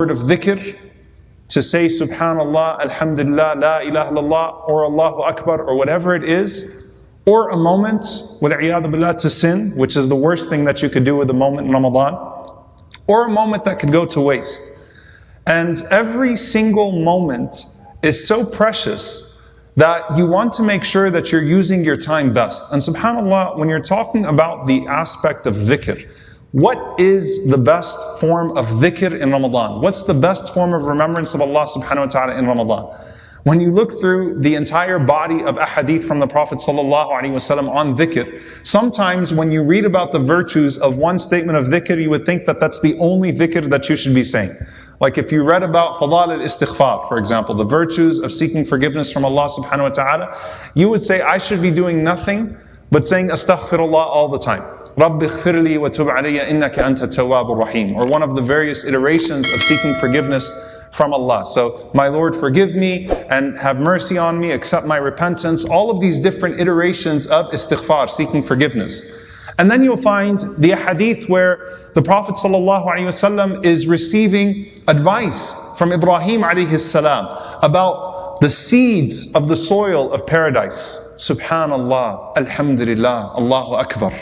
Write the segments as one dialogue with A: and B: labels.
A: word of dhikr, to say subhanallah, alhamdulillah, la ilaha illallah, or Allahu Akbar, or whatever it is, or a moment, wal'iyadu billah, to sin, which is the worst thing that you could do with a moment in Ramadan, or a moment that could go to waste. And every single moment is so precious that you want to make sure that you're using your time best. And subhanallah, when you're talking about the aspect of dhikr, what is the best form of dhikr in Ramadan? What's the best form of remembrance of Allah subhanahu wa ta'ala in Ramadan? When you look through the entire body of ahadith from the Prophet sallallahu alaihi wasallam on dhikr, sometimes when you read about the virtues of one statement of dhikr, you would think that that's the only dhikr that you should be saying. Like if you read about fadal al-istighfar, for example, the virtues of seeking forgiveness from Allah subhanahu wa ta'ala, you would say, I should be doing nothing but saying astaghfirullah all the time. Rabbi ighfirli wa tub alayya innaka anta tawwabur rahim. Or one of the various iterations of seeking forgiveness from Allah. So, my Lord, forgive me and have mercy on me, accept my repentance. All of these different iterations of istighfar, seeking forgiveness. And then you'll find the hadith where the Prophet ﷺ is receiving advice from Ibrahim alayhi salam about the seeds of the soil of paradise. Subhanallah, alhamdulillah, Allahu Akbar.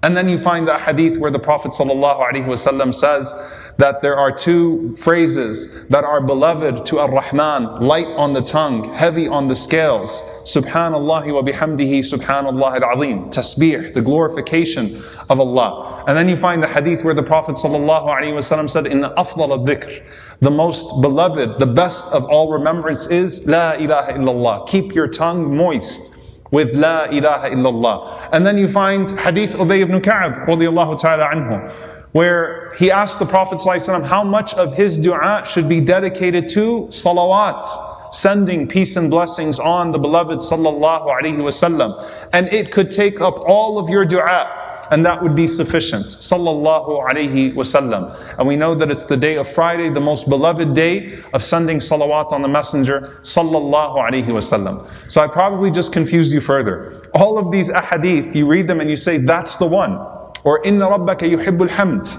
A: And then you find the hadith where the Prophet ﷺ says that there are two phrases that are beloved to Ar-Rahman, light on the tongue, heavy on the scales. Subhanallah wa bihamdihi, subhanallah al-azim. Tasbih, the glorification of Allah. And then you find the hadith where the Prophet ﷺ said, Inna afdal al-dhikr, the most beloved, the best of all remembrance is La ilaha illallah. Keep your tongue moist with La ilaha illallah. And then you find hadith Ubay ibn Ka'ab radiyallahu ta'ala anhu, where he asked the Prophet ﷺ how much of his dua should be dedicated to salawat, sending peace and blessings on the beloved sallallahu alaihi wasallam. And it could take up all of your dua, and that would be sufficient. Sallallahu alaihi wasallam. And we know that it's the day of Friday, the most beloved day of sending salawat on the Messenger, sallallahu alaihi wasallam. So I probably just confused you further. All of these ahadith, you read them and you say, that's the one. Or inna rabbaka yuhibbul hamd.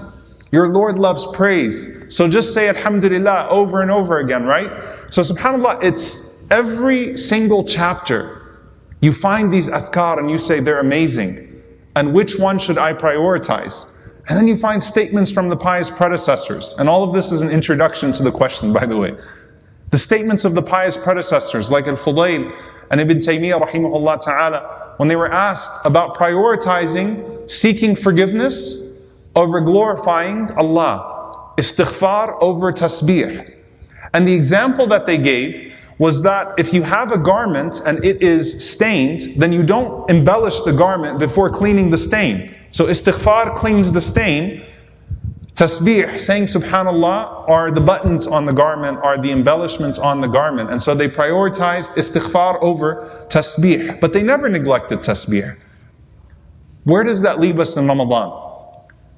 A: Your Lord loves praise. So just say alhamdulillah over and over again, right? So subhanallah, it's every single chapter. You find these adhkar and you say they're amazing. And which one should I prioritize? And then you find statements from the pious predecessors. And all of this is an introduction to the question, by the way. The statements of the pious predecessors, like Al-Fudayl and Ibn Taymiyyah rahimahullah ta'ala, when they were asked about prioritizing seeking forgiveness over glorifying Allah, istighfar over tasbih. And the example that they gave was that if you have a garment and it is stained, then you don't embellish the garment before cleaning the stain. So istighfar cleans the stain. Tasbih, saying subhanallah, are the buttons on the garment, are the embellishments on the garment. And so they prioritized istighfar over tasbih. But they never neglected tasbih. Where does that leave us in Ramadan?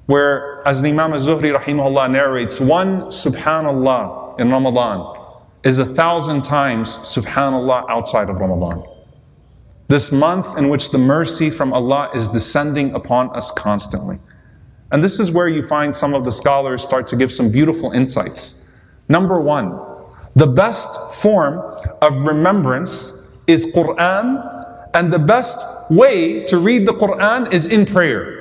A: Where, as the Imam al-Zuhri rahimahullah narrates, one subhanallah in Ramadan is 1,000 times subhanallah outside of Ramadan. This month in which the mercy from Allah is descending upon us constantly. And this is where you find some of the scholars start to give some beautiful insights. Number one, the best form of remembrance is Quran, and the best way to read the Quran is in prayer.